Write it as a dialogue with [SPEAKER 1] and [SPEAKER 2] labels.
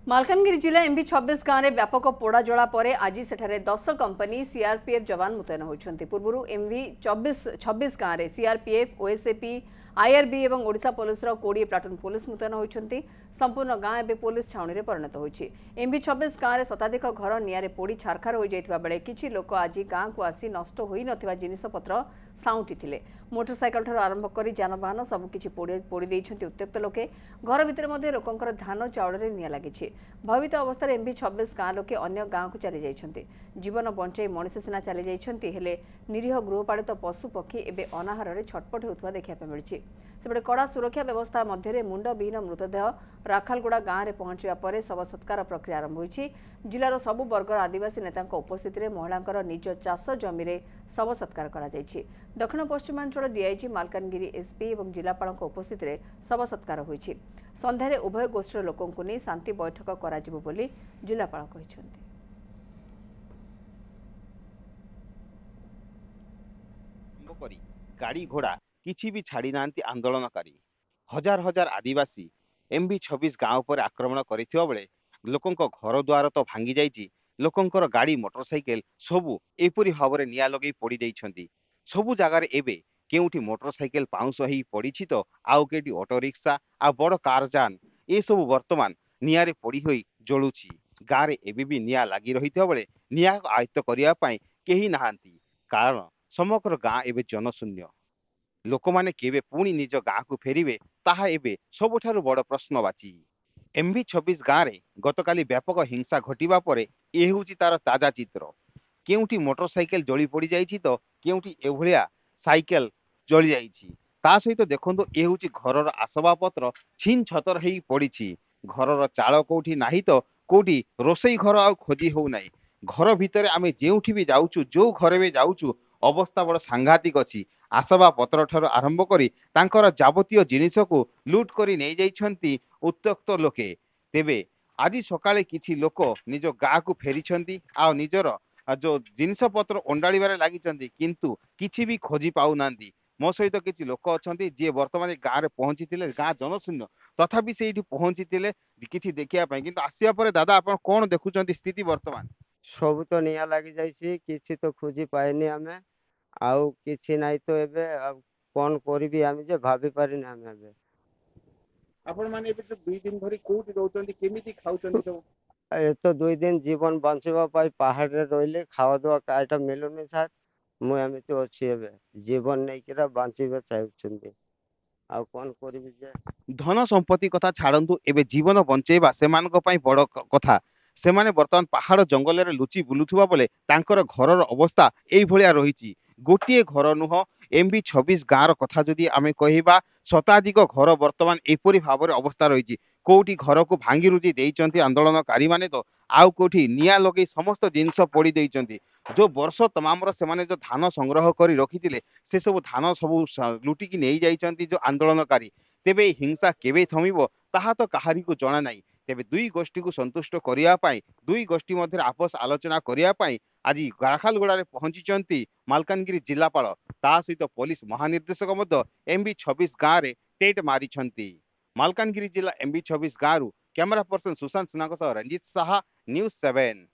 [SPEAKER 1] मालकानगिरी जिला एमबी 26 गांव में व्यापक पोड़ा जला पर आज सेठारे 10 कंपनी सीआरपीएफ जवान मुतयन होती। पूर्व एमबी 26 गांव में सीआरपीएफ ओएसएपी आईआरबी और ओडिशा पुलिस 20 प्लाटून पुलिस मुतयन होती। संपूर्ण गांव एवं पुलिस छाउनी परिणत होती। एमबी 26 गांव में शताधिक घर निआरे पोड़ी छारखार हो जाता बेले किछि लोक आज गांव को आसी नष्ट होई नथिबा जिनिसपत्र साउंटी थिले। मोटरसाइकेल ठार आरंभ कर जानवाहन सबकिछि पोड़ी देइछन्ति उत्त्यक्त लोके। घर भितर मध्ये लोकंकर धान चाउल रे निया लागिछि। भयभीत अवस्था एमबी 26 गांव लोके अन्य गांव को चली जाइछन्ति। जीवन बंचाई मनुष्य सिना चली जाइछन्ति हेले निरीह गृहपालित पशु पक्षी एबे अनाहार रे छटपट होउथवा देखिया मिलिछि। सेबडे कड़ा सुरक्षा व्यवस्था मध्य मुंडविहीन मृतदेह राखालगुड़ा गांव में पहुंचा पर शव सत्कार प्रक्रिया आरंभ होइछि। जिलार सबु वर्गर आदिवासी नेता उपस्थित में महिला निज चाष जमी में शव सत्कार करा जाइछि। दक्षिण पश्चिमांचल डीआईजी मालकानगिरी एसपी और जिलापाल उपस्थित में शव सत्कार होइछि। संध्यारे उभय गोष्ठीर लोकंकु नै शांति बैठक कराजिबो बोली जिलापाल कहिसथि।
[SPEAKER 2] गाड़ी घोड़ा किछि भी छाड़ी नांती आंदोलनकारी हजार हजार आदिवासी एमबी 26 गांव पर आक्रमण करिथिबा बेले लोकंक घर द्वार तो भांगी जाइछि। लोकंकर गाड़ी मोटरसाइकेल सबु एपरि भावरे निया लगै पड़ी दैछन्ती। सबु जगार एबे केउठी मोटरसाइकेल पाउंस ही पड़िछि तो आउ केटी ऑटो रिक्शा आ बड़ कार जान ए सबु वर्तमान नियारे पड़ी होई जळुछि। गारे एबे भी निया लागि रहिथिबा बेले निया आयत्त करिया पई केही नाहांती। कारण समग्र गाँ एबे जनशून्य। लोक माने केबे पुणी निज गाँ को फेरिबे ताहा एबे सबुठारु बड़ प्रश्नवाची। एमबी 26 गाँव में गतकाली व्यापक हिंसा घटिबा परे ए होउची तार ताजा चित्र। केउठी मोटरसाइकेल जली पड़ी जाइछि तो केउठी एभलिया साइकेल जली जाइछि। ता सहित देखंतु ए होउची घरर आसबाबपत्र छिन छतर हेई पड़िछि। घरर चाल कोठी नाही तो कोठी रोसई घर आ खोजी हो नाही। घर भितरे आमे जेउठी भी जाउछु जो घरे भी जाउछु अवस्था बड़ सांघातिक अछि। आसबा पत्र ठार आरंभ करी तांकर जावतीय जिनिस को लुट करी नहीं जाइछन्ती उत्त्यक्त लोके। तेबे आज सकाळे किछि लोक निज गाँ को फेरिछन्ती आ निजर जो जिनिस पत्र अंडाळीबारे लागिछन्ती किंतु किछि भी खोजी पाउ नांती। मो सहित किछि लोक अछन्ती जे वर्तमान गाँ रे पहुंचीतिले। गाँ जनशून्य तथापि सेठी पहुंचीतिले किछि देखिया पई। किंतु आसिया परे दादा आपण कोन देखुछन्ती स्थिति वर्तमान?
[SPEAKER 3] सब तो निया लगी जाइए किसी तो खोजी पाएनी आमे आउ किसी नहीं तो एबे अब कौन करी आम जे भाभी पारिनी आमे एबे।
[SPEAKER 2] आपण माने एबे जो 2 दिन धरी कोठी रहउछन्ती केमिति खाउछन्ती सब?
[SPEAKER 3] ए तो 2 दिन जीवन बंचवा पाई पहाड़ रे रहिले खावा दवा काइटा मिलुनी साथ मु एमिति अछि एबे जीवन नै किरा बंचिबे चाहुछन्ती आ कौन करी जे।
[SPEAKER 2] धन संपत्ति कथा छाड़ू एवं जीवन बंचेबा सेमानक पई बड़ कथा। सेमाने वर्तमान पहाड़ जंगल रे लुचि बुलुथुबा बेले तांकर घरर अवस्था एई भलिया रहिछि। गोटिए घर नुह एमबी 26 गाँव कथा जदि आमे कहिबा शताधिक घर वर्तमान एपरि भाव अवस्था रही। कोठी घर को भांगी रुजी देइचंती आंदोलनकारी माने तो आउ कोठी निया लगे समस्त जिनिस पोड़ी देइचंती। जो वर्ष तमाम से माने जो धान संग्रह करी रखिथिले से सब धान सब लुटिकी नहीं जाइचंती जो आंदोलनकारी। तेबे हिंसा केबे थमिबो ताहा तो काहारी को जणा नाही। तेबे दुई गोष्ठी को संतुष्ट करिया पाई दुई गोष्ठी मध्य आपस आलोचना करिया पाई आज राखालगुड़ा रे पहुंचीचंती मालकानगिरी जिलापाल ता सहित पुलिस महानिर्देशक मध्य एमबी 26 गाँव रे टेट मारिछंती। मालकानगिरी जिला एमबी 26 गाँव कैमरा पर्सन सुशांत सुनाको सह रंजित साहा, न्यूज 7।